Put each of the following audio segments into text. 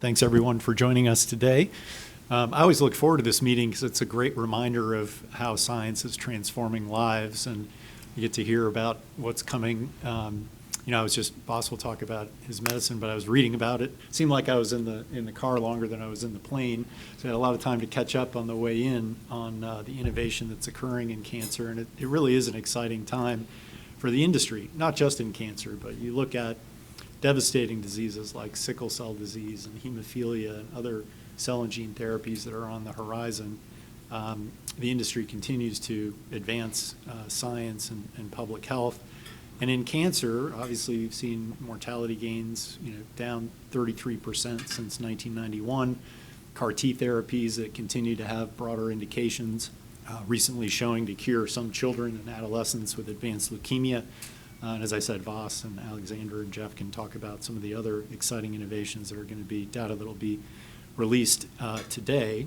Thanks everyone for joining us today. I always look forward to this meeting because it's a great reminder of how science is transforming lives, and you get to hear about what's coming. Boss will talk about his medicine, but I was reading about it. It seemed like I was in the car longer than I was in the plane, so I had a lot of time to catch up on the way in on the innovation that's occurring in cancer, and it really is an exciting time for the industry, not just in cancer, but you look at devastating diseases like sickle cell disease and hemophilia and other cell and gene therapies that are on the horizon. The industry continues to advance science and public health. And in cancer, obviously, you've seen mortality gains, down 33% since 1991. CAR T therapies that continue to have broader indications, recently showing to cure some children and adolescents with advanced leukemia. And as I said, Voss and Alexander and Jeff can talk about some of the other exciting innovations that are going to be data that will be released today.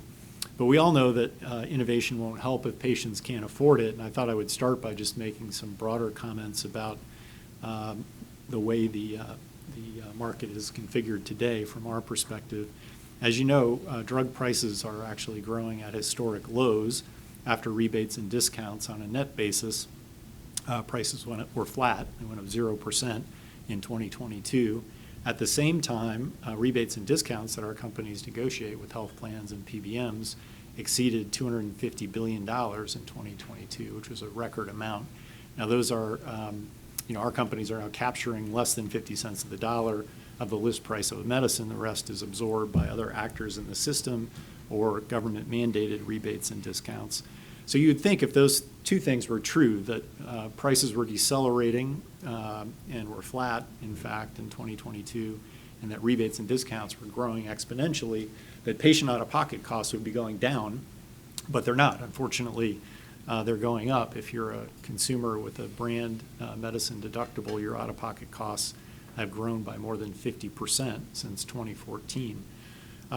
But we all know that innovation won't help if patients can't afford it. And I thought I would start by just making some broader comments about the way the market is configured today from our perspective. As you know, drug prices are actually growing at historic lows after rebates and discounts on a net basis. Prices were flat. They went up 0% in 2022. At the same time, rebates and discounts that our companies negotiate with health plans and PBMs exceeded $250 billion in 2022, which was a record amount. Now those are, our companies are now capturing less than 50 cents of the dollar of the list price of a medicine. The rest is absorbed by other actors in the system or government mandated rebates and discounts. So you'd think if those two things were true, that prices were decelerating and were flat, in fact, in 2022, and that rebates and discounts were growing exponentially, that patient out-of-pocket costs would be going down, but they're not. Unfortunately, they're going up. If you're a consumer with a brand medicine deductible, your out-of-pocket costs have grown by more than 50% since 2014.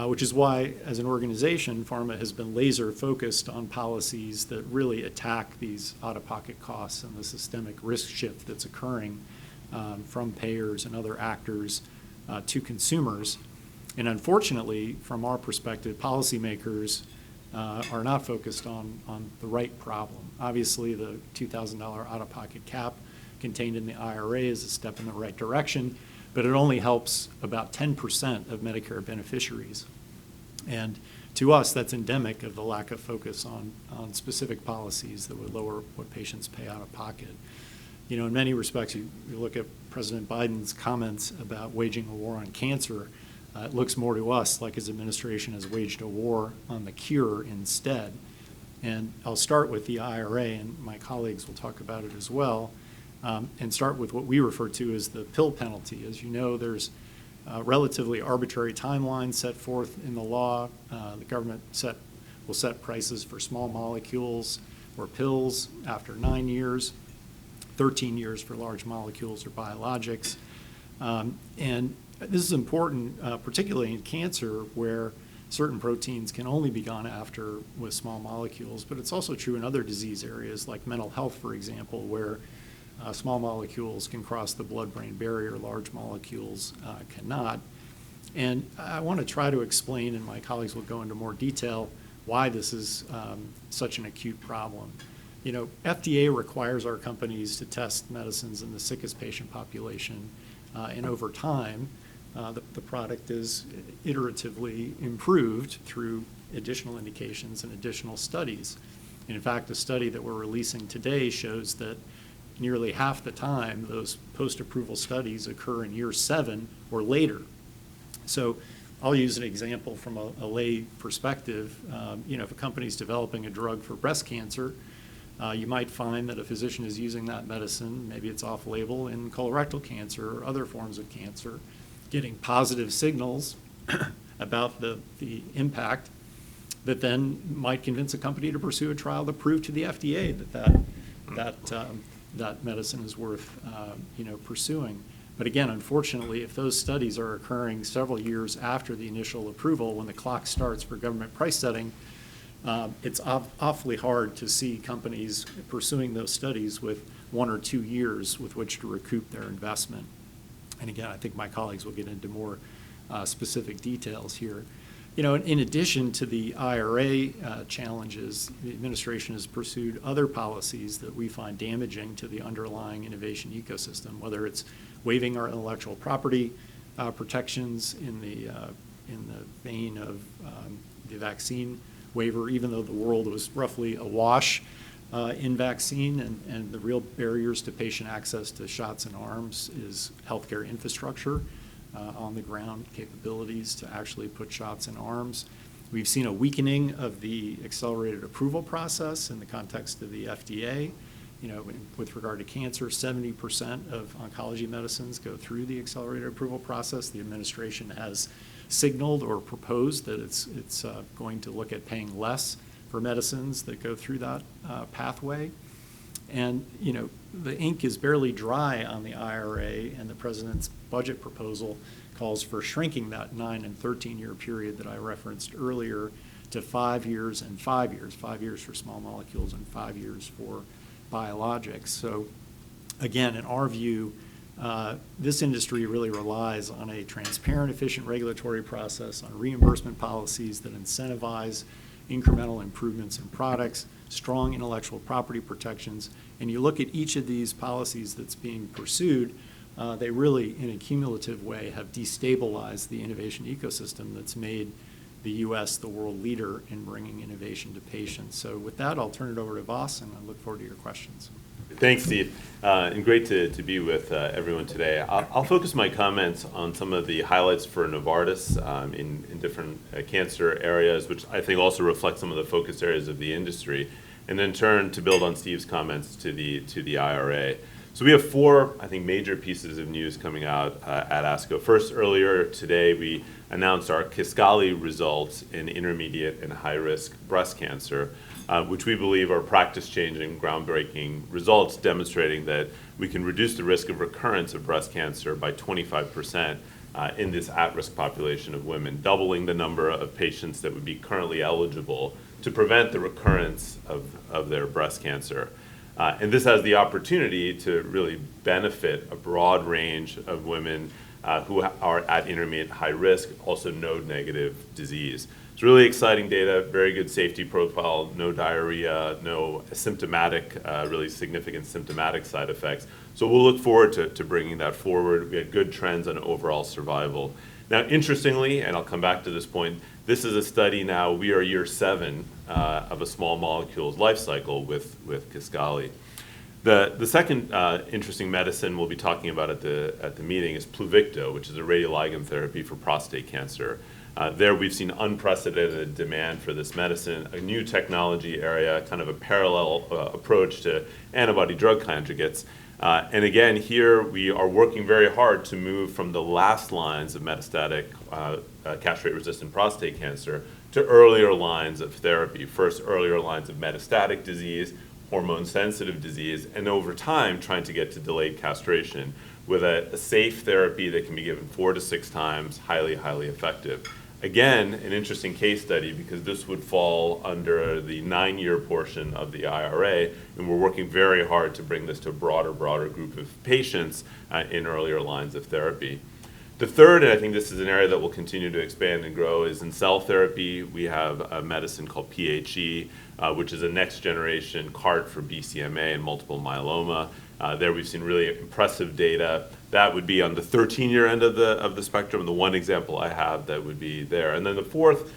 Which is why, as an organization, pharma has been laser focused on policies that really attack these out-of-pocket costs and the systemic risk shift that's occurring from payers and other actors to consumers. And unfortunately, from our perspective, policymakers are not focused on the right problem. Obviously, the $2,000 out-of-pocket cap contained in the IRA is a step in the right direction, but it only helps about 10% of Medicare beneficiaries. And to us, that's endemic of the lack of focus on specific policies that would lower what patients pay out of pocket. In many respects, you look at President Biden's comments about waging a war on cancer, it looks more to us like his administration has waged a war on the cure instead. And I'll start with the IRA, and my colleagues will talk about it as well. And start with what we refer to as the pill penalty. As you know, there's a relatively arbitrary timeline set forth in the law. The government will set prices for small molecules or pills after 9 years, 13 years for large molecules or biologics. And this is important, particularly in cancer, where certain proteins can only be gone after with small molecules, but it's also true in other disease areas like mental health, for example, where small molecules can cross the blood-brain barrier, large molecules cannot. And I want to try to explain, and my colleagues will go into more detail, why this is such an acute problem. FDA requires our companies to test medicines in the sickest patient population, and over time, the product is iteratively improved through additional indications and additional studies. And in fact, a study that we're releasing today shows that nearly half the time, those post-approval studies occur in year 7 or later. So I'll use an example from a lay perspective. If a company's developing a drug for breast cancer, you might find that a physician is using that medicine, maybe it's off-label, in colorectal cancer or other forms of cancer, getting positive signals about the impact that then might convince a company to pursue a trial to prove to the FDA that medicine is worth pursuing. But again, unfortunately, if those studies are occurring several years after the initial approval, when the clock starts for government price setting, it's awfully hard to see companies pursuing those studies with 1 or 2 years with which to recoup their investment. And again, I think my colleagues will get into more specific details here. In addition to the IRA challenges, the administration has pursued other policies that we find damaging to the underlying innovation ecosystem, whether it's waiving our intellectual property protections in the vein of the vaccine waiver, even though the world was roughly awash in vaccine, and the real barriers to patient access to shots in arms is healthcare infrastructure, on the ground capabilities to actually put shots in arms. We've seen a weakening of the accelerated approval process in the context of the FDA. With regard to cancer, 70% of oncology medicines go through the accelerated approval process. The administration has signaled or proposed that it's going to look at paying less for medicines that go through that pathway. And, the ink is barely dry on the IRA, and the president's budget proposal calls for shrinking that 9 and 13-year period that I referenced earlier to 5 years and 5 years, 5 years for small molecules and 5 years for biologics. So again, in our view, this industry really relies on a transparent, efficient regulatory process, on reimbursement policies that incentivize incremental improvements in products, strong intellectual property protections. And you look at each of these policies that's being pursued, they really, in a cumulative way, have destabilized the innovation ecosystem that's made the U.S. the world leader in bringing innovation to patients. So with that, I'll turn it over to Vas, and I look forward to your questions. Thanks, Steve, and great to be with everyone today. I'll focus my comments on some of the highlights for Novartis in different cancer areas, which I think also reflect some of the focus areas of the industry, and then turn to build on Steve's comments to the IRA. So we have 4, I think, major pieces of news coming out at ASCO. First, earlier today, we announced our Kisqali results in intermediate and high-risk breast cancer, which we believe are practice-changing, groundbreaking results demonstrating that we can reduce the risk of recurrence of breast cancer by 25% in this at-risk population of women, doubling the number of patients that would be currently eligible to prevent the recurrence of their breast cancer. And this has the opportunity to really benefit a broad range of women who are at intermediate high risk, also node-negative disease. It's really exciting data, very good safety profile, no diarrhea, no symptomatic, really significant symptomatic side effects. So we'll look forward to bringing that forward. We had good trends on overall survival. Now, interestingly, and I'll come back to this point, this is a study now, we are year 7 of a small molecule's life cycle with Kisqali. The second interesting medicine we'll be talking about at the meeting is Pluvicto, which is a radioligand therapy for prostate cancer. There we've seen unprecedented demand for this medicine, a new technology area, kind of a parallel approach to antibody-drug conjugates. And again, here we are working very hard to move from the last lines of metastatic castrate-resistant prostate cancer to earlier lines of therapy. First, earlier lines of metastatic disease, hormone-sensitive disease, and over time, trying to get to delayed castration with a safe therapy that can be given 4 to 6 times, highly, highly effective. Again, an interesting case study because this would fall under the 9-year portion of the IRA, and we're working very hard to bring this to a broader group of patients in earlier lines of therapy. The third, and I think this is an area that will continue to expand and grow, is in cell therapy. We have a medicine called PHE, which is a next generation CART for BCMA and multiple myeloma. There we've seen really impressive data. That would be on the 13-year end of the spectrum, the one example I have that would be there. And then the fourth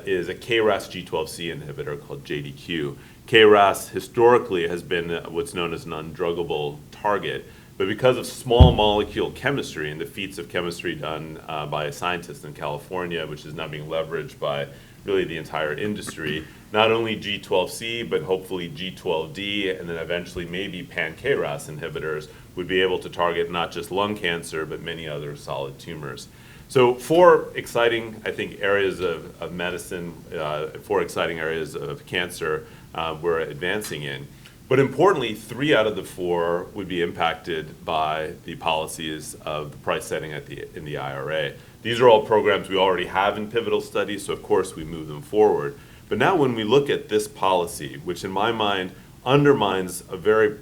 is a KRAS G12C inhibitor called JDQ. KRAS historically has been what's known as an undruggable target, but because of small molecule chemistry and the feats of chemistry done by a scientist in California, which is now being leveraged by really the entire industry, not only G12C, but hopefully G12D, and then eventually maybe pan-KRAS inhibitors would be able to target not just lung cancer, but many other solid tumors. So 4 exciting, I think, areas of medicine, 4 exciting areas of cancer we're advancing in. But importantly, 3 out of the 4 would be impacted by the policies of the price setting in the IRA. These are all programs we already have in pivotal studies, so of course we move them forward. But now when we look at this policy, which in my mind undermines a very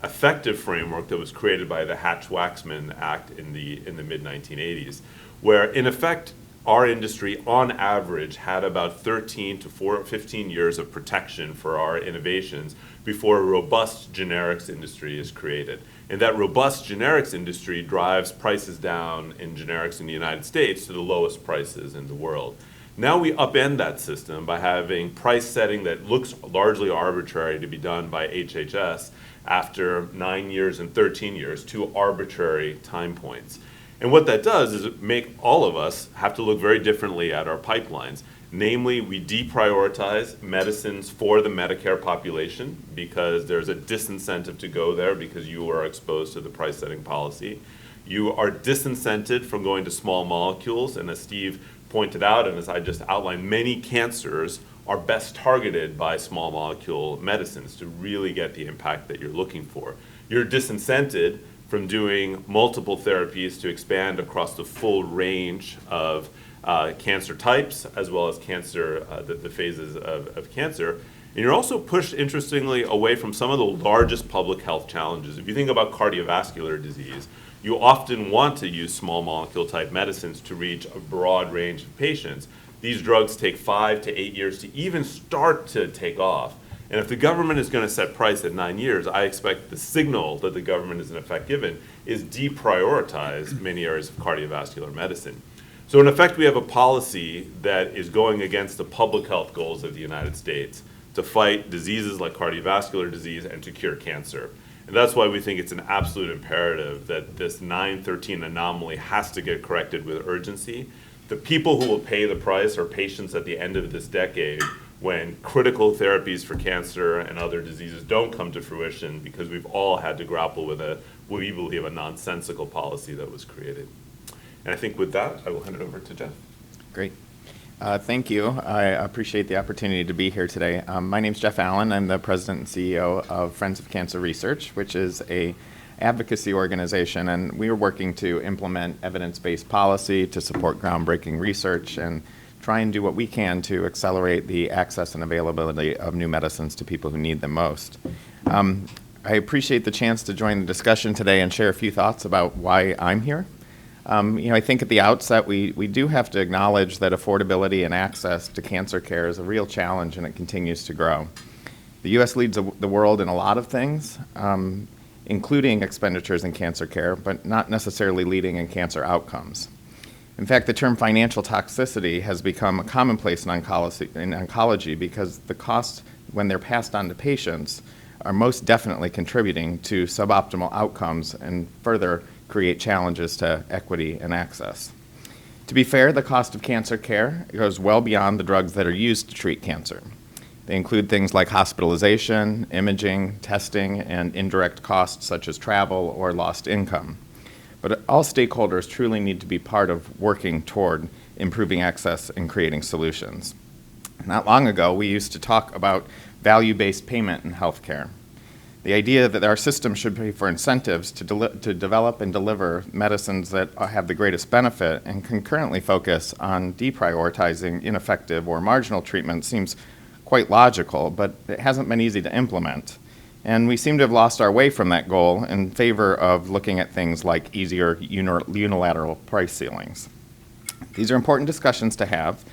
effective framework that was created by the Hatch-Waxman Act in the mid-1980s, where in effect, our industry on average had about 13 to 15 years of protection for our innovations before a robust generics industry is created. And that robust generics industry drives prices down in generics in the United States to the lowest prices in the world. Now we upend that system by having price setting that looks largely arbitrary to be done by HHS after 9 years and 13 years, two arbitrary time points. And what that does is it make all of us have to look very differently at our pipelines. Namely, we deprioritize medicines for the Medicare population because there's a disincentive to go there because you are exposed to the price setting policy. You are disincented from going to small molecules, and as Steve pointed out, and as I just outlined, many cancers are best targeted by small molecule medicines to really get the impact that you're looking for. You're disincented from doing multiple therapies to expand across the full range of cancer types, as well as cancer, the phases of cancer. And you're also pushed, interestingly, away from some of the largest public health challenges. If you think about cardiovascular disease, you often want to use small molecule type medicines to reach a broad range of patients. These drugs take 5 to 8 years to even start to take off. And if the government is going to set price at 9 years, I expect the signal that the government is in effect given is deprioritize many areas of cardiovascular medicine. So in effect, we have a policy that is going against the public health goals of the United States to fight diseases like cardiovascular disease and to cure cancer. And that's why we think it's an absolute imperative that this 913 anomaly has to get corrected with urgency. The people who will pay the price are patients at the end of this decade when critical therapies for cancer and other diseases don't come to fruition because we've all had to grapple with what we believe a nonsensical policy that was created. And I think with that, I will hand it over to Jeff. Great. Thank you. I appreciate the opportunity to be here today. My name is Jeff Allen. I'm the president and CEO of Friends of Cancer Research, which is an advocacy organization, and we are working to implement evidence-based policy to support groundbreaking research and try and do what we can to accelerate the access and availability of new medicines to people who need them most. I appreciate the chance to join the discussion today and share a few thoughts about why I'm here. I think at the outset we do have to acknowledge that affordability and access to cancer care is a real challenge, and it continues to grow. The U.S. leads the world in a lot of things, including expenditures in cancer care, but not necessarily leading in cancer outcomes. In fact, the term financial toxicity has become a commonplace in oncology because the costs, when they're passed on to patients, are most definitely contributing to suboptimal outcomes and further create challenges to equity and access. To be fair, the cost of cancer care goes well beyond the drugs that are used to treat cancer. They include things like hospitalization, imaging, testing, and indirect costs such as travel or lost income. But all stakeholders truly need to be part of working toward improving access and creating solutions. Not long ago, we used to talk about value-based payment in healthcare. The idea that our system should pay for incentives to develop and deliver medicines that have the greatest benefit and concurrently focus on deprioritizing ineffective or marginal treatment seems quite logical, but it hasn't been easy to implement. And we seem to have lost our way from that goal in favor of looking at things like easier unilateral price ceilings. These are important discussions to have,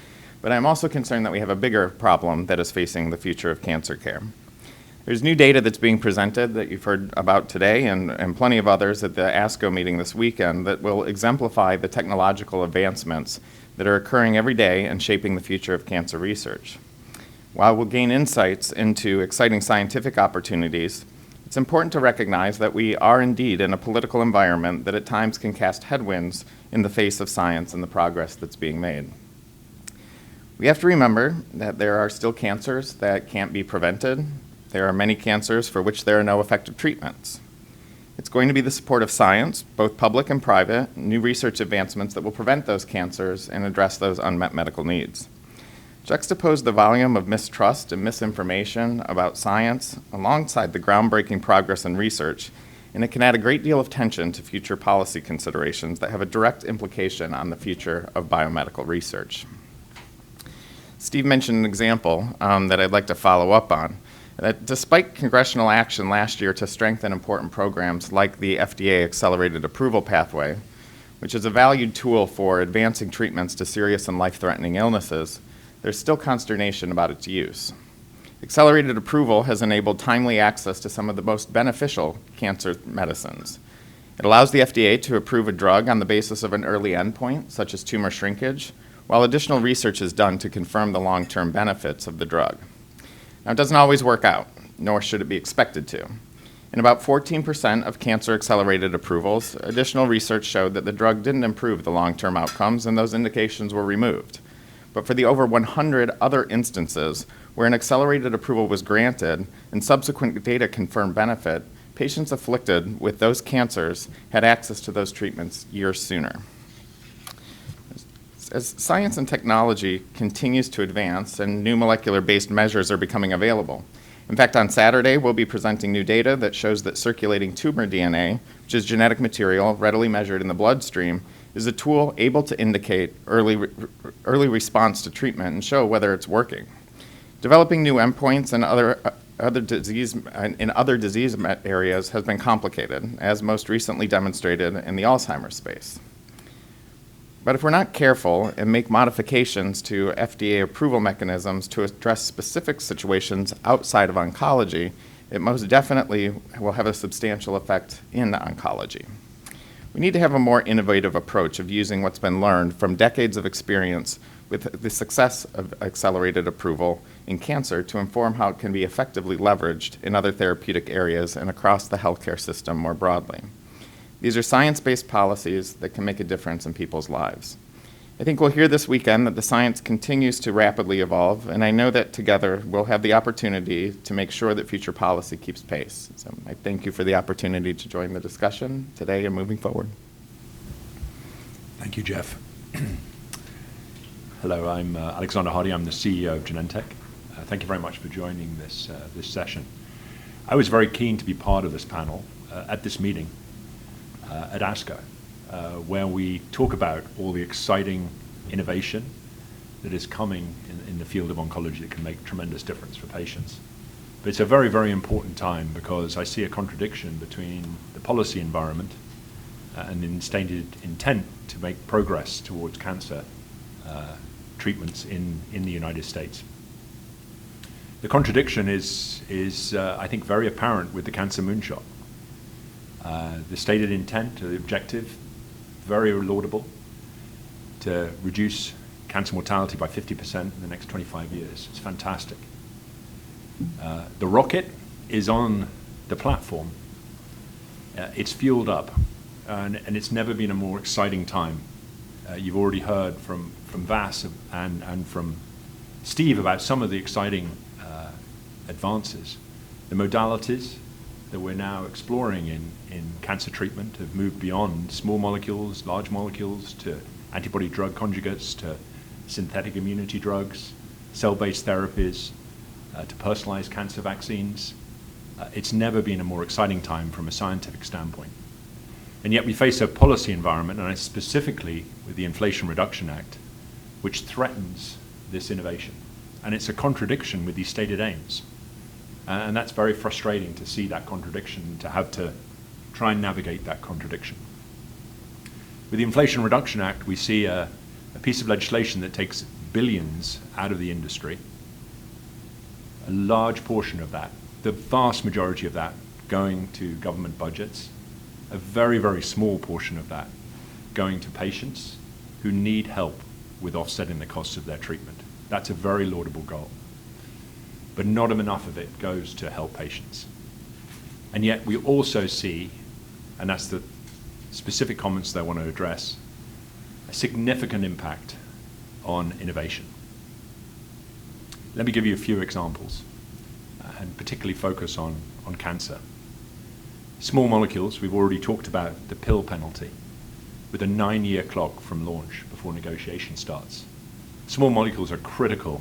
but I'm also concerned that we have a bigger problem that is facing the future of cancer care. There's new data that's being presented that you've heard about today and plenty of others at the ASCO meeting this weekend that will exemplify the technological advancements that are occurring every day and shaping the future of cancer research. While we'll gain insights into exciting scientific opportunities, it's important to recognize that we are indeed in a political environment that at times can cast headwinds in the face of science and the progress that's being made. We have to remember that there are still cancers that can't be prevented. There are many cancers for which there are no effective treatments. It's going to be the support of science, both public and private, new research advancements that will prevent those cancers and address those unmet medical needs. Juxtapose the volume of mistrust and misinformation about science alongside the groundbreaking progress in research, and it can add a great deal of tension to future policy considerations that have a direct implication on the future of biomedical research. Steve mentioned an example that I'd like to follow up on. That despite congressional action last year to strengthen important programs like the FDA accelerated approval pathway, which is a valued tool for advancing treatments to serious and life-threatening illnesses, there's still consternation about its use. Accelerated approval has enabled timely access to some of the most beneficial cancer medicines. It allows the FDA to approve a drug on the basis of an early endpoint, such as tumor shrinkage, while additional research is done to confirm the long-term benefits of the drug. Now, it doesn't always work out, nor should it be expected to. In about 14% of cancer-accelerated approvals, additional research showed that the drug didn't improve the long-term outcomes, and those indications were removed. But for the over 100 other instances where an accelerated approval was granted and subsequent data confirmed benefit, patients afflicted with those cancers had access to those treatments years sooner. As science and technology continues to advance and new molecular-based measures are becoming available. In fact, on Saturday, we'll be presenting new data that shows that circulating tumor DNA, which is genetic material readily measured in the bloodstream, is a tool able to indicate early response to treatment and show whether it's working. Developing new endpoints in other disease areas has been complicated, as most recently demonstrated in the Alzheimer's space. But if we're not careful and make modifications to FDA approval mechanisms to address specific situations outside of oncology, it most definitely will have a substantial effect in oncology. We need to have a more innovative approach of using what's been learned from decades of experience with the success of accelerated approval in cancer to inform how it can be effectively leveraged in other therapeutic areas and across the healthcare system more broadly. These are science-based policies that can make a difference in people's lives. I think we'll hear this weekend that the science continues to rapidly evolve, and I know that together we'll have the opportunity to make sure that future policy keeps pace. So I thank you for the opportunity to join the discussion today and moving forward. Thank you, Jeff. Hello, I'm Alexander Hardy. I'm the CEO of Genentech. Thank you very much for joining this session. I was very keen to be part of this panel at this meeting at ASCO, where we talk about all the exciting innovation that is coming in the field of oncology that can make tremendous difference for patients. But it's a very, very important time because I see a contradiction between the policy environment and the stated intent to make progress towards cancer treatments in the United States. The contradiction is I think, very apparent with the cancer moonshot. The stated intent, the objective, very laudable, to reduce cancer mortality by 50% in the next 25 years. It's fantastic. The rocket is on the platform. It's fueled up, and it's never been a more exciting time. You've already heard from Vas and from Steve about some of the exciting advances. The modalities that we're now exploring in cancer treatment have moved beyond small molecules, large molecules, to antibody drug conjugates, to synthetic immunity drugs, cell-based therapies, to personalized cancer vaccines. It's never been a more exciting time from a scientific standpoint. And yet we face a policy environment, and specifically with the Inflation Reduction Act, which threatens this innovation. And it's a contradiction with these stated aims. And that's very frustrating to see that contradiction, to have to try and navigate that contradiction. With the Inflation Reduction Act, we see a piece of legislation that takes billions out of the industry. A large portion of that, the vast majority of that, going to government budgets. A very, very small portion of that going to patients who need help with offsetting the costs of their treatment. That's a very laudable goal. But not enough of it goes to help patients. And yet we also see, and that's the specific comments that I want to address, a significant impact on innovation. Let me give you a few examples, and particularly focus on cancer. Small molecules, we've already talked about the pill penalty, with a 9-year clock from launch before negotiation starts. Small molecules are critical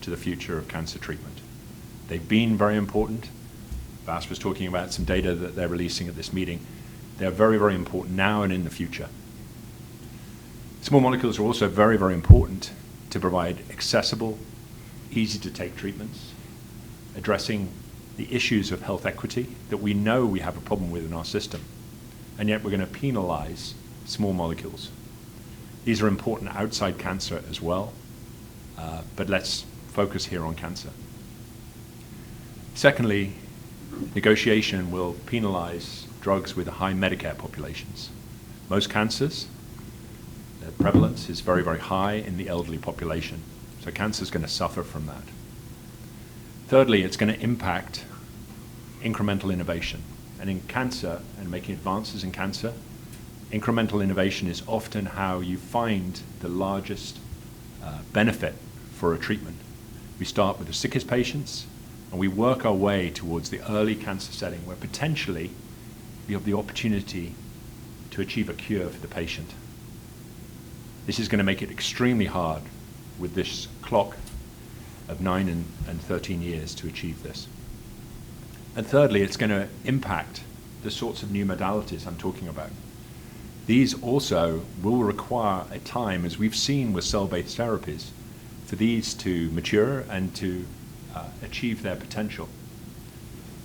to the future of cancer treatment. They've been very important. Vas was talking about some data that they're releasing at this meeting. They're very, very important now and in the future. Small molecules are also very, very important to provide accessible, easy-to-take treatments, addressing the issues of health equity that we know we have a problem with in our system. And yet we're going to penalize small molecules. These are important outside cancer as well, but let's focus here on cancer. Secondly, negotiation will penalize drugs with high Medicare populations. Most cancers, the prevalence is very, very high in the elderly population, so cancer is going to suffer from that. Thirdly, it's going to impact incremental innovation. And in cancer, and making advances in cancer, incremental innovation is often how you find the largest benefit for a treatment. We start with the sickest patients, and we work our way towards the early cancer setting where potentially we have the opportunity to achieve a cure for the patient. This is going to make it extremely hard with this clock of 9 and 13 years to achieve this. And thirdly, it's going to impact the sorts of new modalities I'm talking about. These also will require a time, as we've seen with cell-based therapies, for these to mature and to achieve their potential.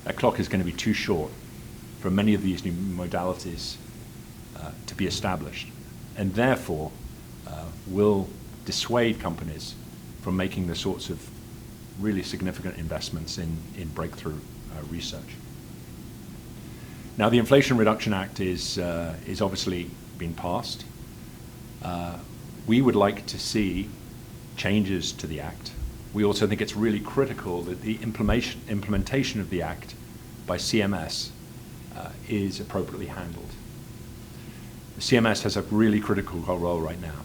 That clock is going to be too short for many of these new modalities to be established, and therefore will dissuade companies from making the sorts of really significant investments in breakthrough research. Now, the Inflation Reduction Act is obviously been passed. We would like to see changes to the Act. We also think it's really critical that the implementation of the Act by CMS is appropriately handled. The CMS has a really critical role right now.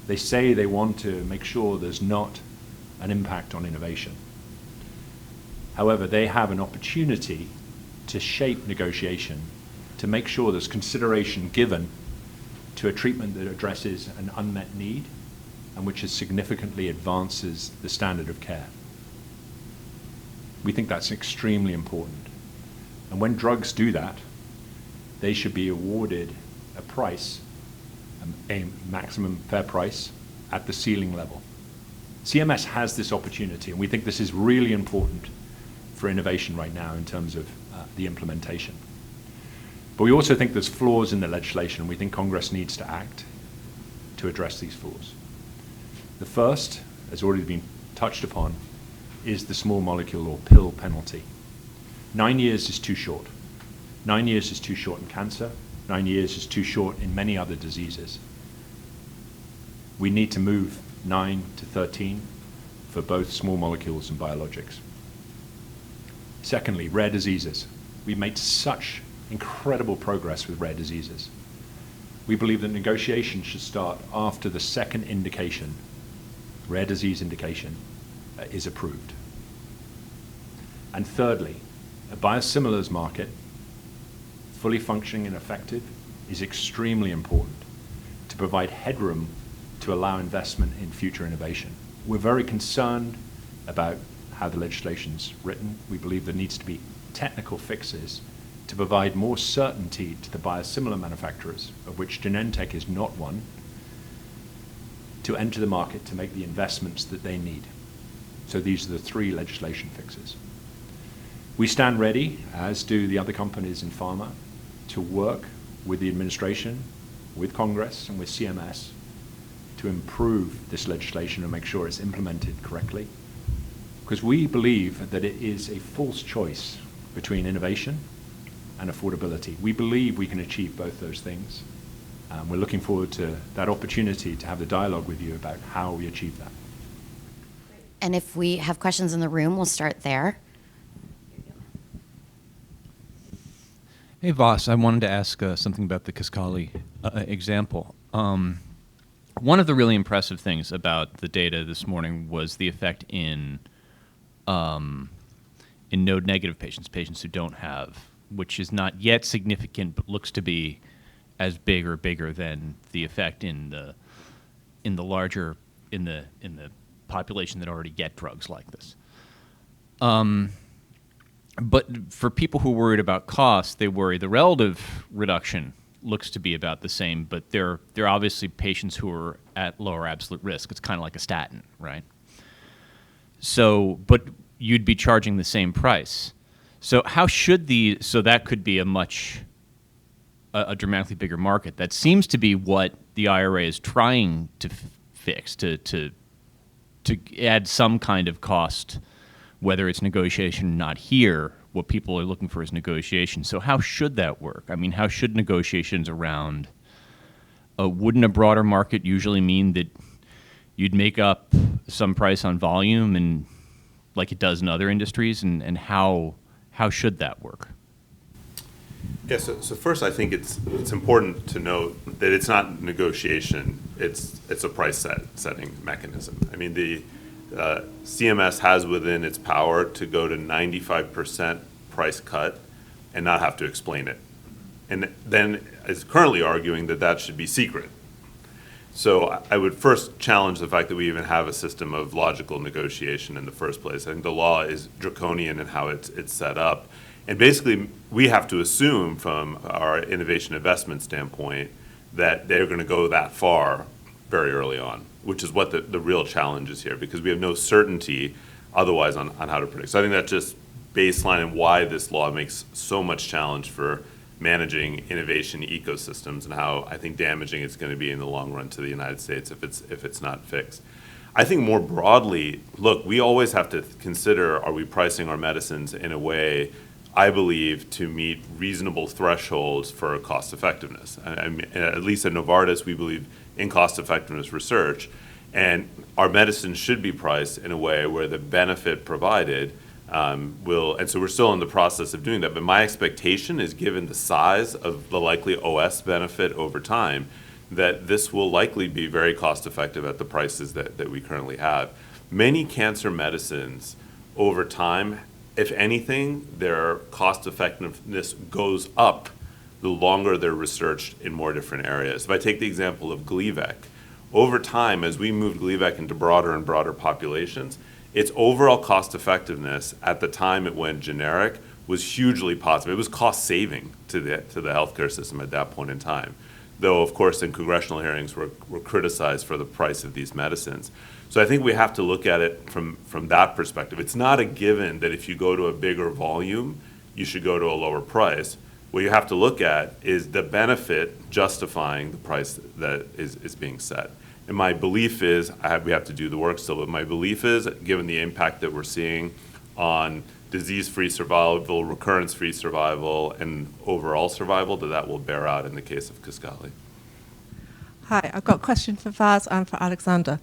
They say they want to make sure there's not an impact on innovation. However, they have an opportunity to shape negotiation to make sure there's consideration given to a treatment that addresses an unmet need and which significantly advances the standard of care. We think that's extremely important. And when drugs do that, they should be awarded a price, a maximum fair price at the ceiling level. CMS has this opportunity, and we think this is really important for innovation right now in terms of the implementation. But we also think there's flaws in the legislation, and we think Congress needs to act to address these flaws. The first, has already been touched upon, is the small molecule or pill penalty. 9 years is too short. 9 years is too short in cancer. 9 years is too short in many other diseases. We need to move 9 to 13 for both small molecules and biologics. Secondly, rare diseases. We've made such incredible progress with rare diseases. We believe that negotiation should start after the second indication, rare disease indication, is approved. And thirdly, a biosimilars market, fully functioning and effective, is extremely important to provide headroom to allow investment in future innovation. We're very concerned about how the legislation's written. We believe there needs to be technical fixes to provide more certainty to the biosimilar manufacturers, of which Genentech is not one, to enter the market to make the investments that they need. So these are the three legislation fixes. We stand ready, as do the other companies in pharma, to work with the administration, with Congress, and with CMS to improve this legislation and make sure it's implemented correctly. Because we believe that it is a false choice between innovation and affordability. We believe we can achieve both those things. We're looking forward to that opportunity to have the dialogue with you about how we achieve that. And if we have questions in the room, we'll start there. Hey, Vas, I wanted to ask something about the Kisqali example. One of the really impressive things about the data this morning was the effect in node-negative patients who don't have, which is not yet significant, but looks to be as big or bigger than the effect in the population that already get drugs like this. But for people who are worried about cost, they worry the relative reduction looks to be about the same, but they're obviously patients who are at lower absolute risk. It's kind of like a statin, right? So, but you'd be charging the same price. So how should so that could be a much a dramatically bigger market. That seems to be what the IRA is trying to fix, to add some kind of cost, whether it's negotiation or not here. What people are looking for is negotiation. So how should that work? I mean, how should negotiations around, wouldn't a broader market usually mean that you'd make up some price on volume and like it does in other industries, and how should that work? Yeah, so first I think it's important to note that it's not negotiation, it's a price setting mechanism. I mean, the CMS has within its power to go to 95% price cut and not have to explain it. And then is currently arguing that that should be secret. So I would first challenge the fact that we even have a system of logical negotiation in the first place. I think the law is draconian in how it's set up. And basically, we have to assume from our innovation investment standpoint that they're going to go that far very early on, which is what the real challenge is here, because we have no certainty otherwise on how to predict. So I think that's just baseline and why this law makes so much challenge for managing innovation ecosystems and how I think damaging it's going to be in the long run to the United States if it's not fixed. I think more broadly, look, we always have to consider, are we pricing our medicines in a way, I believe, to meet reasonable thresholds for cost effectiveness. I mean, at least at Novartis, we believe in cost effectiveness research, and our medicines should be priced in a way where the benefit provided and so we're still in the process of doing that. But my expectation is, given the size of the likely OS benefit over time, that this will likely be very cost effective at the prices that we currently have. Many cancer medicines over time, if anything, their cost effectiveness goes up the longer they're researched in more different areas. If I take the example of Gleevec, over time, as we moved Gleevec into broader and broader populations, its overall cost effectiveness at the time it went generic was hugely positive. It was cost saving to the healthcare system at that point in time. Though, of course, in congressional hearings were criticized for the price of these medicines. So I think we have to look at it from that perspective. It's not a given that if you go to a bigger volume, you should go to a lower price. What you have to look at is the benefit justifying the price that is being set. And my belief is, we have to do the work still, but my belief is, given the impact that we're seeing on disease-free survival, recurrence-free survival, and overall survival, that will bear out in the case of Kisqali. Hi, I've got a question for Vas and for Alexander.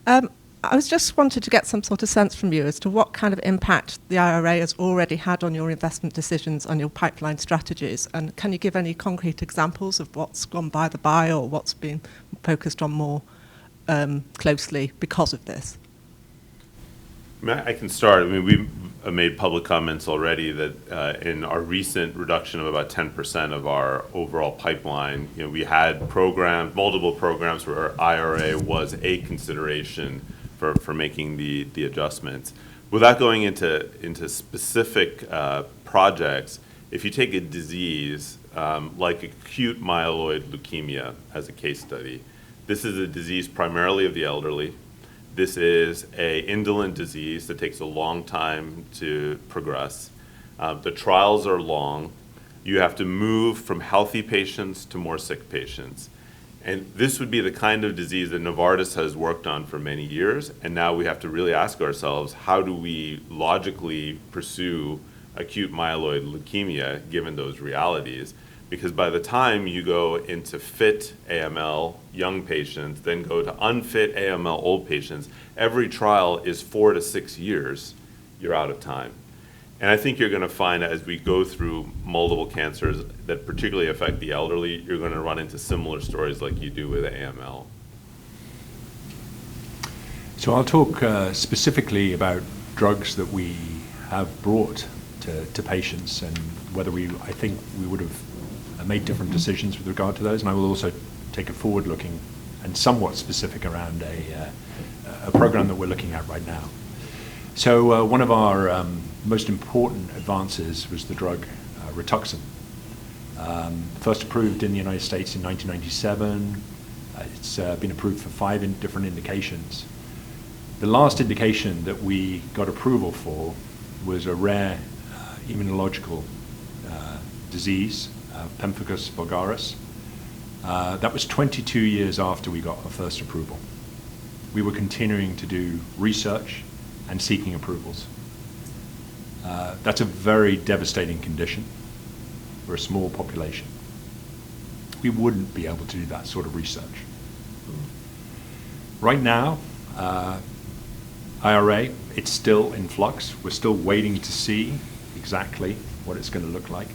I was just wanted to get some sort of sense from you as to what kind of impact the IRA has already had on your investment decisions, on your pipeline strategies, and can you give any concrete examples of what's gone by the by or what's been focused on more closely because of this? I can start. I mean, we've made public comments already that in our recent reduction of about 10% of our overall pipeline, we had multiple programs where IRA was a consideration for making the adjustments. Without going into specific projects, if you take a disease like acute myeloid leukemia as a case study, this is a disease primarily of the elderly. This is an indolent disease that takes a long time to progress. The trials are long. You have to move from healthy patients to more sick patients. And this would be the kind of disease that Novartis has worked on for many years. And now we have to really ask ourselves, how do we logically pursue acute myeloid leukemia given those realities? Because by the time you go into fit AML young patients, then go to unfit AML old patients, every trial is 4 to 6 years, you're out of time. And I think you're going to find as we go through multiple cancers that particularly affect the elderly, you're going to run into similar stories like you do with AML. So I'll talk specifically about drugs that we have brought to patients and whether I think we would have made different decisions with regard to those, and I will also take a forward-looking and somewhat specific around a program that we're looking at right now. So one of our most important advances was the drug Rituxan. First approved in the United States in 1997. It's been approved for 5 different indications. The last indication that we got approval for was a rare immunological disease pemphigus vulgaris. That was 22 years after we got our first approval. We were continuing to do research and seeking approvals. That's a very devastating condition for a small population. We wouldn't be able to do that sort of research. Right now, IRA, it's still in flux. We're still waiting to see exactly what it's going to look like.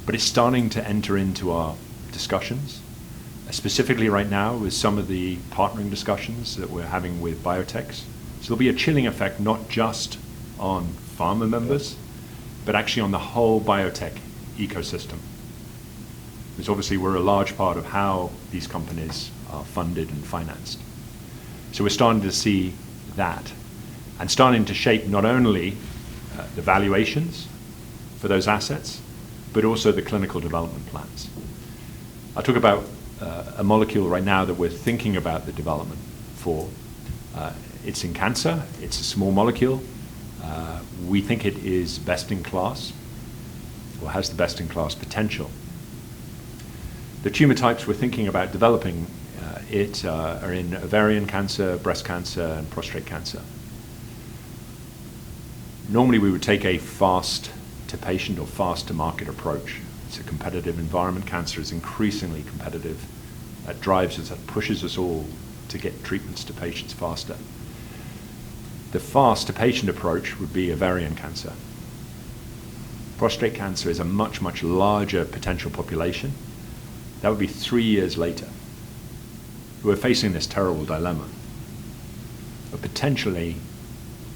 But it's starting to enter into our discussions, specifically right now with some of the partnering discussions that we're having with biotechs. So there'll be a chilling effect not just on pharma members, but actually on the whole biotech ecosystem. Because obviously we're a large part of how these companies are funded and financed. So we're starting to see that and starting to shape not only the valuations for those assets, but also the clinical development plans. I'll talk about a molecule right now that we're thinking about the development for. It's in cancer, it's a small molecule. We think it is best in class, or has the best in class potential. The tumor types we're thinking about developing are in ovarian cancer, breast cancer, and prostate cancer. Normally we would take a fast to patient or fast to market approach. It's a competitive environment. Cancer is increasingly competitive. That drives us, that pushes us all to get treatments to patients faster. The fast to patient approach would be ovarian cancer. Prostate cancer is a much, much larger potential population. That would be 3 years later. We're facing this terrible dilemma. But potentially,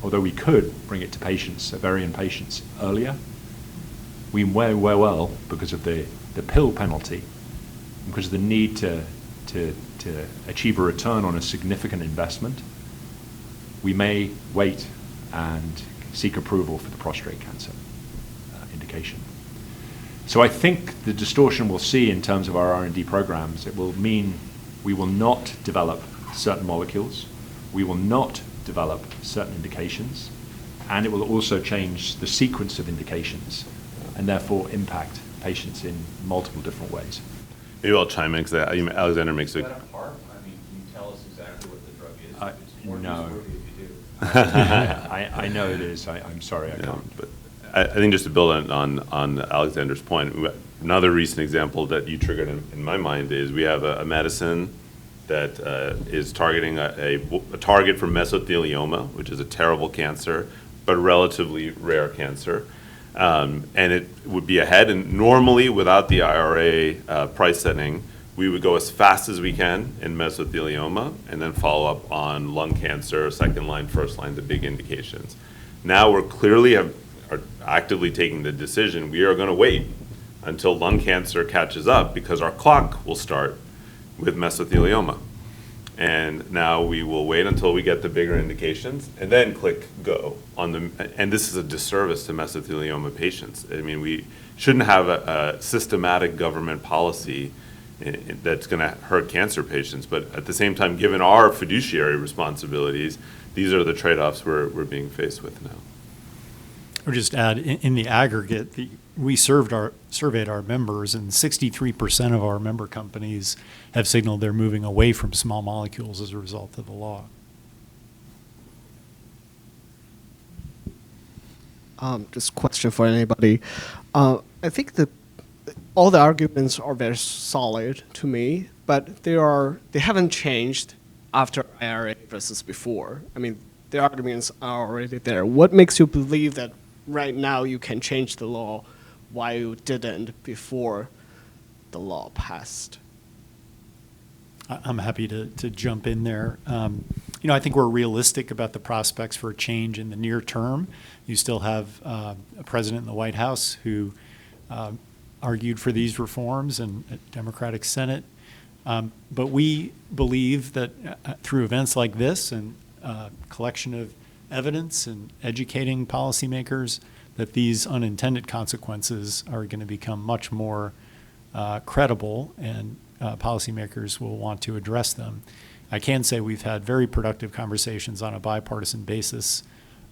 although we could bring it to patients, ovarian patients, earlier, we may well, because of the pill penalty, because of the need to achieve a return on a significant investment, we may wait and seek approval for the prostate cancer indication. So I think the distortion we'll see in terms of our R&D programs, it will mean we will not develop certain molecules, we will not develop certain indications, and it will also change the sequence of indications and therefore impact patients in multiple different ways. Maybe I'll chime in because Alexander makes Is a... that a part? I mean, can you tell us exactly what the drug is? It's more no. newsworthy if you do. I know it is. I'm sorry, I Yeah, can't. but I think just to build on Alexander's point, another recent example that you triggered in my mind is we have a medicine that is targeting a target for mesothelioma, which is a terrible cancer, but relatively rare cancer. And it would be ahead, and normally without the IRA price setting, we would go as fast as we can in mesothelioma and then follow up on lung cancer, second line, first line, the big indications. Now we're clearly are actively taking the decision, we are going to wait until lung cancer catches up because our clock will start with mesothelioma. And now we will wait until we get the bigger indications and then click go on the, and this is a disservice to mesothelioma patients. I mean, we shouldn't have a systematic government policy that's going to hurt cancer patients, but at the same time, given our fiduciary responsibilities, these are the trade-offs we're being faced with now. Or just add, in the aggregate, we surveyed our members, and 63% of our member companies have signaled they're moving away from small molecules as a result of the law. Just a question for anybody. I think all the arguments are very solid to me, but they haven't changed after IRA versus before. I mean, the arguments are already there. What makes you believe that right now you can change the law while you didn't before the law passed? I'm happy to jump in there. I think we're realistic about the prospects for a change in the near term. You still have a president in the White House who argued for these reforms, and a Democratic Senate. But we believe that through events like this and collection of evidence and educating policymakers, that these unintended consequences are going to become much more credible, and policymakers will want to address them. I can say we've had very productive conversations on a bipartisan basis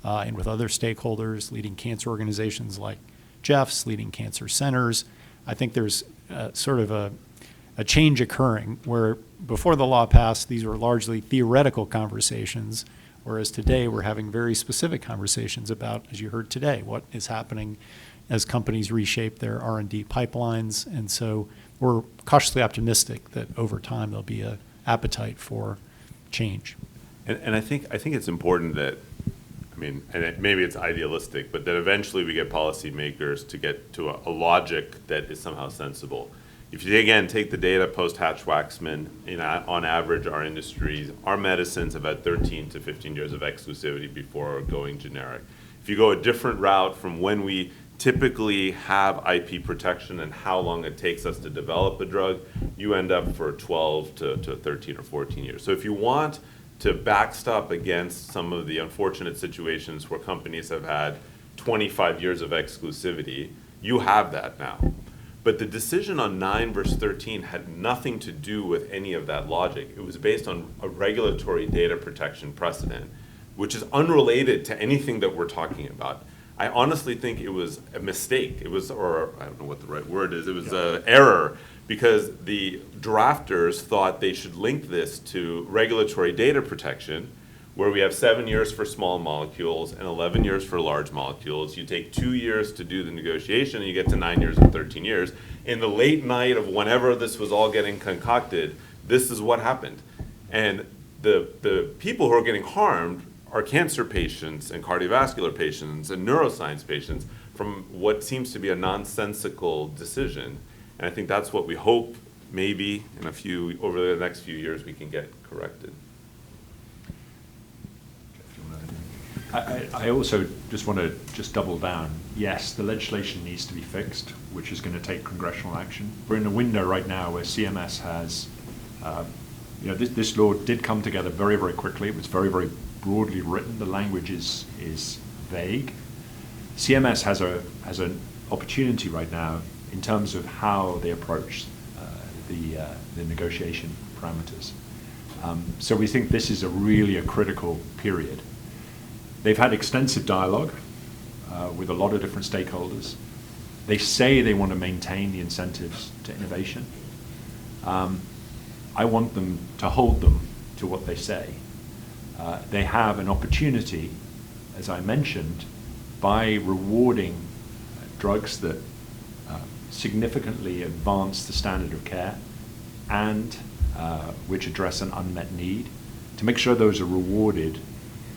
and with other stakeholders, leading cancer organizations like Jeff's, leading cancer centers. I think there's sort of a change occurring where before the law passed, these were largely theoretical conversations, whereas today we're having very specific conversations about, as you heard today, what is happening as companies reshape their R&D pipelines. And so we're cautiously optimistic that over time there'll be an appetite for change. And I think it's important that, I mean, maybe it's idealistic, but that eventually we get policymakers to get to a logic that is somehow sensible. If you, again, take the data post-Hatch-Waxman, on average, our industries, our medicines have had 13 to 15 years of exclusivity before going generic. If you go a different route from when we typically have IP protection and how long it takes us to develop a drug, you end up for 12 to 13 or 14 years. So if you want to backstop against some of the unfortunate situations where companies have had 25 years of exclusivity, you have that now. But the decision on 9 versus 13 had nothing to do with any of that logic. It was based on a regulatory data protection precedent, which is unrelated to anything that we're talking about. I honestly think it was a mistake. It was, or I don't know what the right word is, it was an error, because the drafters thought they should link this to regulatory data protection, where we have 7 years for small molecules and 11 years for large molecules. You take 2 years to do the negotiation, and you get to 9 years and 13 years. In the late night of whenever this was all getting concocted, this is what happened. And the people who are getting harmed are cancer patients and cardiovascular patients and neuroscience patients from what seems to be a nonsensical decision. And I think that's what we hope maybe over the next few years we can get corrected. I also just want to double down. Yes, the legislation needs to be fixed, which is going to take congressional action. We're in a window right now where CMS has, this law did come together very, very quickly. It was very, very broadly written. The language is vague. CMS has an opportunity right now in terms of how they approach the negotiation parameters. So we think this is really a critical period. They've had extensive dialogue with a lot of different stakeholders. They say they want to maintain the incentives to innovation. I want them to hold them to what they say. They have an opportunity, as I mentioned, by rewarding drugs that significantly advance the standard of care and which address an unmet need, to make sure those are rewarded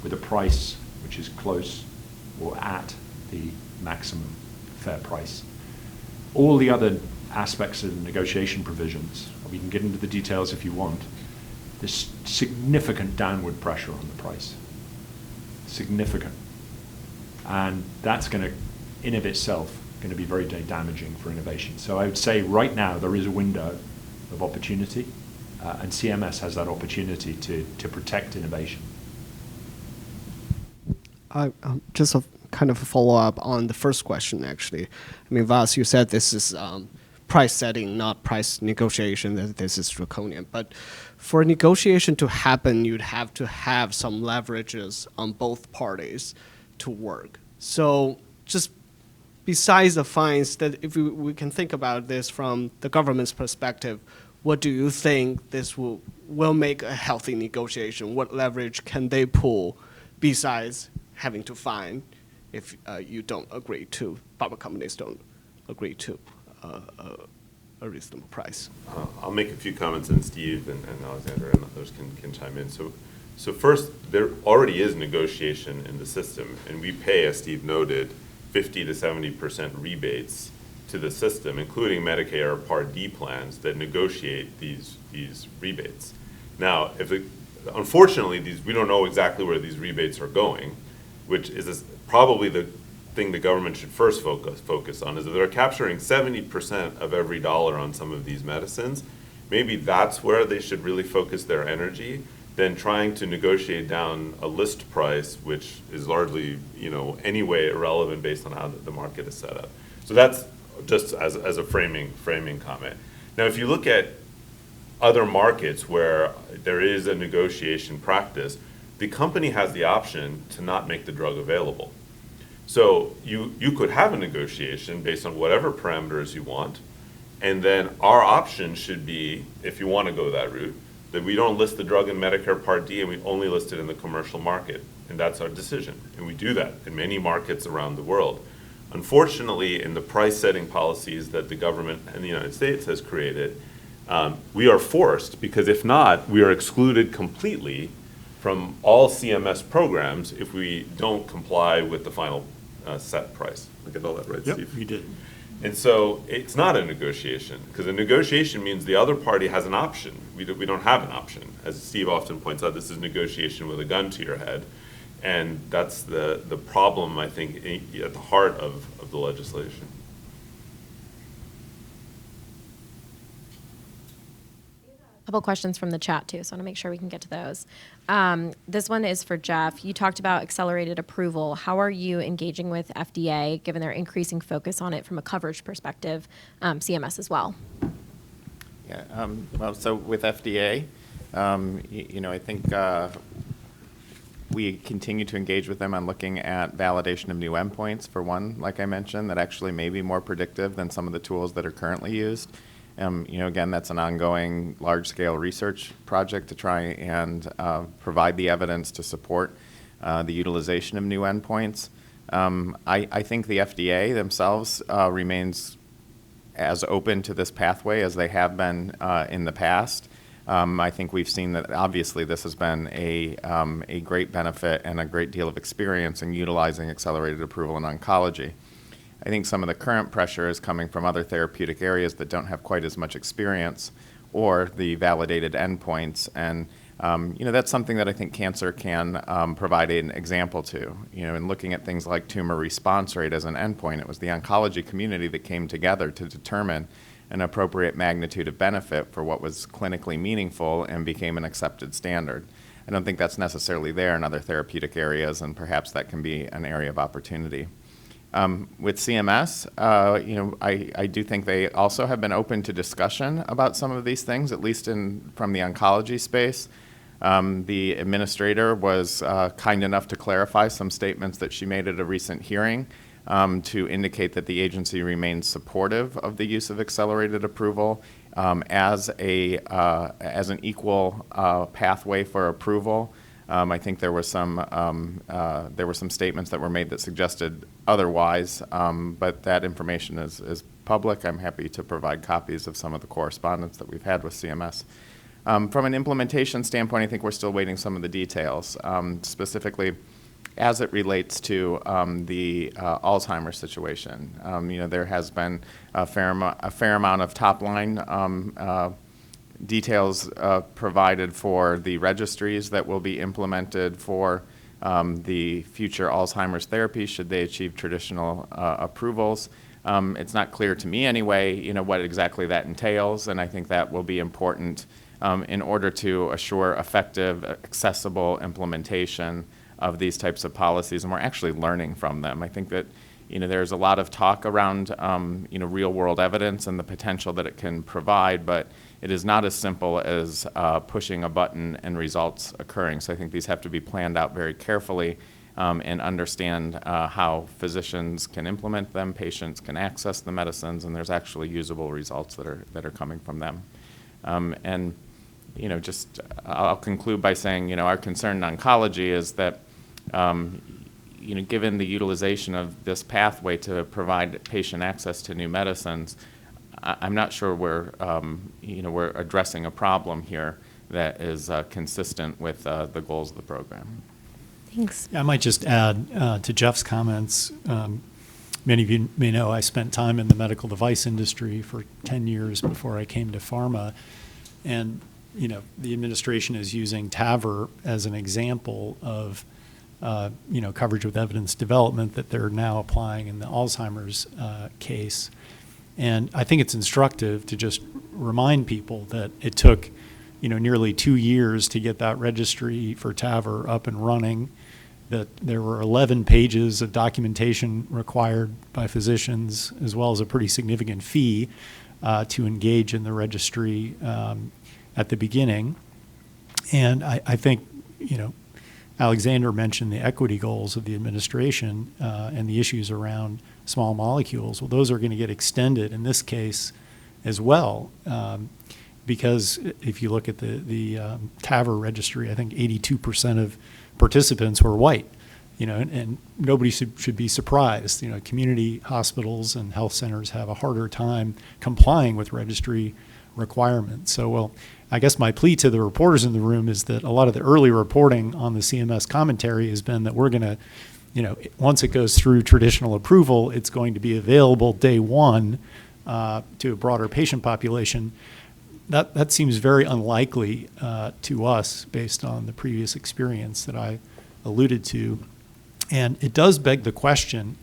with a price which is close or at the maximum fair price. All the other aspects of the negotiation provisions, we can get into the details if you want, there's significant downward pressure on the price. Significant. And that's going to, in of itself, going to be very damaging for innovation. So I would say right now there is a window of opportunity, and CMS has that opportunity to protect innovation. Just a kind of a follow-up on the first question, actually. I mean, Vas, you said this is price setting, not price negotiation, that this is draconian. But for a negotiation to happen, you'd have to have some leverages on both parties to work. So just besides the fines, that if we can think about this from the government's perspective, what do you think this will make a healthy negotiation? What leverage can they pull besides having to fine if you don't agree to, pharma companies don't agree to a reasonable price? I'll make a few comments, and Steve and Alexander and others can chime in. So first, there already is negotiation in the system, and we pay, as Steve noted, 50 to 70% rebates to the system, including Medicare Part D plans that negotiate these rebates. Now, unfortunately, we don't know exactly where these rebates are going, which is probably the thing the government should first focus on, is that they're capturing 70% of every dollar on some of these medicines. Maybe that's where they should really focus their energy than trying to negotiate down a list price, which is largely, anyway irrelevant based on how the market is set up. So that's just as a framing comment. Now, if you look at other markets where there is a negotiation practice, the company has the option to not make the drug available. So you could have a negotiation based on whatever parameters you want, And then our option should be, if you want to go that route, that we don't list the drug in Medicare Part D and we only list it in the commercial market. And that's our decision. And we do that in many markets around the world. Unfortunately, in the price-setting policies that the government in the United States has created, we are forced, because if not, we are excluded completely from all CMS programs if we don't comply with the final set price. I get all that right, Yep, Steve? you did. And so it's not a negotiation, because a negotiation means the other party has an option. We don't have an option. As Steve often points out, this is negotiation with a gun to your head. And that's the problem, I think, at the heart of the legislation. A couple questions from the chat too, so I want to make sure we can get to those. This one is for Jeff. You talked about accelerated approval. How are you engaging with FDA, given their increasing focus on it from a coverage perspective, CMS as well? Yeah, well, so with FDA, I think we continue to engage with them on looking at validation of new endpoints, for one, like I mentioned, that actually may be more predictive than some of the tools that are currently used. Again, that's an ongoing large-scale research project to try and provide the evidence to support the utilization of new endpoints. I think the FDA themselves remains as open to this pathway as they have been in the past. I think we've seen that obviously this has been a great benefit and a great deal of experience in utilizing accelerated approval in oncology. I think some of the current pressure is coming from other therapeutic areas that don't have quite as much experience or the validated endpoints. And, that's something that I think cancer can provide an example to. In looking at things like tumor response rate as an endpoint, it was the oncology community that came together to determine an appropriate magnitude of benefit for what was clinically meaningful and became an accepted standard. I don't think that's necessarily there in other therapeutic areas, and perhaps that can be an area of opportunity. With CMS, I do think they also have been open to discussion about some of these things, at least from the oncology space. The administrator was kind enough to clarify some statements that she made at a recent hearing to indicate that the agency remains supportive of the use of accelerated approval as an equal pathway for approval. I think there were some statements that were made that suggested otherwise, but that information is public. I'm happy to provide copies of some of the correspondence that we've had with CMS. From an implementation standpoint, I think we're still waiting some of the details, specifically as it relates to the Alzheimer's situation. There has been a fair amount of top-line details provided for the registries that will be implemented for the future Alzheimer's therapy should they achieve traditional approvals. It's not clear to me anyway, what exactly that entails, and I think that will be important in order to assure effective, accessible implementation of these types of policies, and we're actually learning from them. I think that there's a lot of talk around real-world evidence and the potential that it can provide, but it is not as simple as pushing a button and results occurring. So I think these have to be planned out very carefully and understand how physicians can implement them, patients can access the medicines, and there's actually usable results that are coming from them. I'll conclude by saying, our concern in oncology is that given the utilization of this pathway to provide patient access to new medicines, I'm not sure we're addressing a problem here that is consistent with the goals of the program. Thanks. I might just add to Jeff's comments. Many of you may know I spent time in the medical device industry for 10 years before I came to pharma, and the administration is using TAVR as an example of coverage with evidence development that they're now applying in the Alzheimer's case. And I think it's instructive to just remind people that it took, nearly 2 years to get that registry for TAVR up and running, that there were 11 pages of documentation required by physicians, as well as a pretty significant fee to engage in the registry at the beginning. And I think, Alexander mentioned the equity goals of the administration and the issues around small molecules. Well, those are going to get extended, in this case, as well. Because if you look at the TAVR registry, I think 82% of participants were white. And nobody should be surprised. Community hospitals and health centers have a harder time complying with registry requirements. So, well, I guess my plea to the reporters in the room is that a lot of the early reporting on the CMS commentary has been that we're going to, once it goes through traditional approval, it's going to be available day one to a broader patient population. That seems very unlikely to us based on the previous experience that I alluded to. And it does beg the question,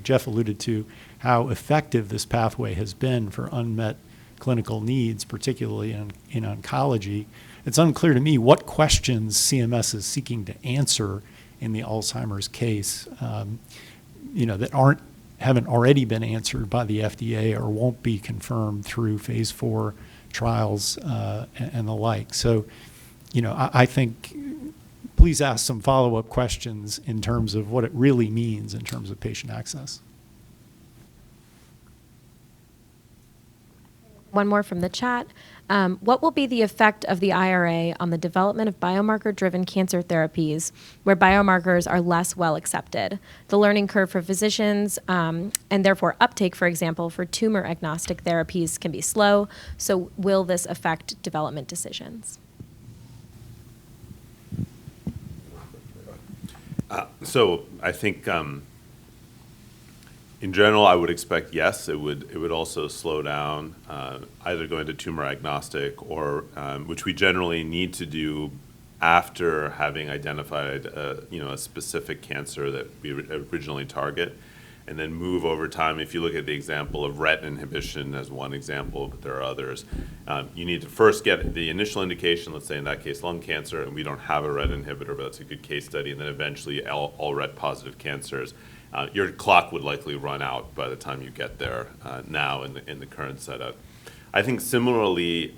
Jeff alluded to how effective this pathway has been for unmet clinical needs, particularly in oncology. It's unclear to me what questions CMS is seeking to answer in the Alzheimer's case, that haven't already been answered by the FDA or won't be confirmed through phase 4 trials and the like. So, I think please ask some follow-up questions in terms of what it really means in terms of patient access. One more from the chat. What will be the effect of the IRA on the development of biomarker-driven cancer therapies where biomarkers are less well accepted? The learning curve for physicians and therefore uptake, for example, for tumor-agnostic therapies can be slow. So will this affect development decisions? So I think in general, I would expect yes. It would also slow down either going to tumor agnostic or which we generally need to do after having identified a specific cancer that we originally target, and then move over time. If you look at the example of RET inhibition as one example, but there are others, you need to first get the initial indication, let's say in that case lung cancer, and we don't have a RET inhibitor, but that's a good case study, and then eventually all RET positive cancers. Your clock would likely run out by the time you get there now in the current setup. I think similarly,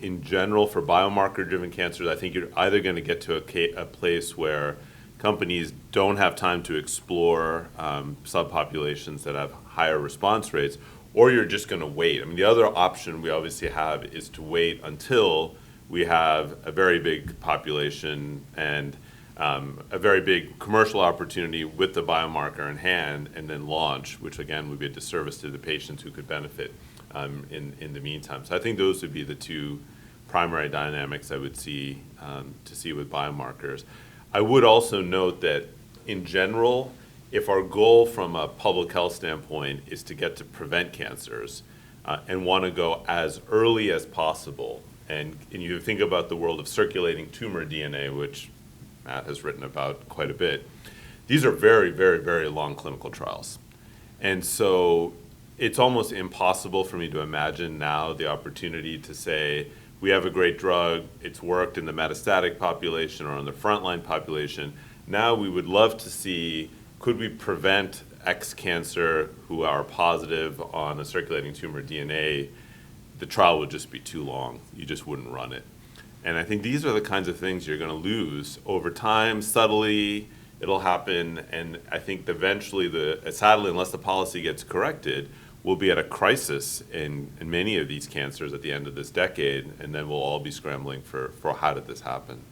in general, for biomarker-driven cancers, I think you're either going to get to a place where companies don't have time to explore subpopulations that have higher response rates, or you're just going to wait. I mean, the other option we obviously have is to wait until we have a very big population and a very big commercial opportunity with the biomarker in hand, and then launch, which again would be a disservice to the patients who could benefit in the meantime. So I think those would be the two primary dynamics I would see with biomarkers. I would also note that in general, if our goal from a public health standpoint is to get to prevent cancers and want to go as early as possible, and you think about the world of circulating tumor DNA, which Matt has written about quite a bit, these are very, very, very long clinical trials. And so it's almost impossible for me to imagine now the opportunity to say, we have a great drug, it's worked in the metastatic population or in the frontline population. Now we would love to see, could we prevent X cancer who are positive on a circulating tumor DNA? The trial would just be too long. You just wouldn't run it. And I think these are the kinds of things you're going to lose over time, subtly. It'll happen, and I think eventually, sadly, unless the policy gets corrected, we'll be at a crisis in many of these cancers at the end of this decade, and then we'll all be scrambling for how did this happen.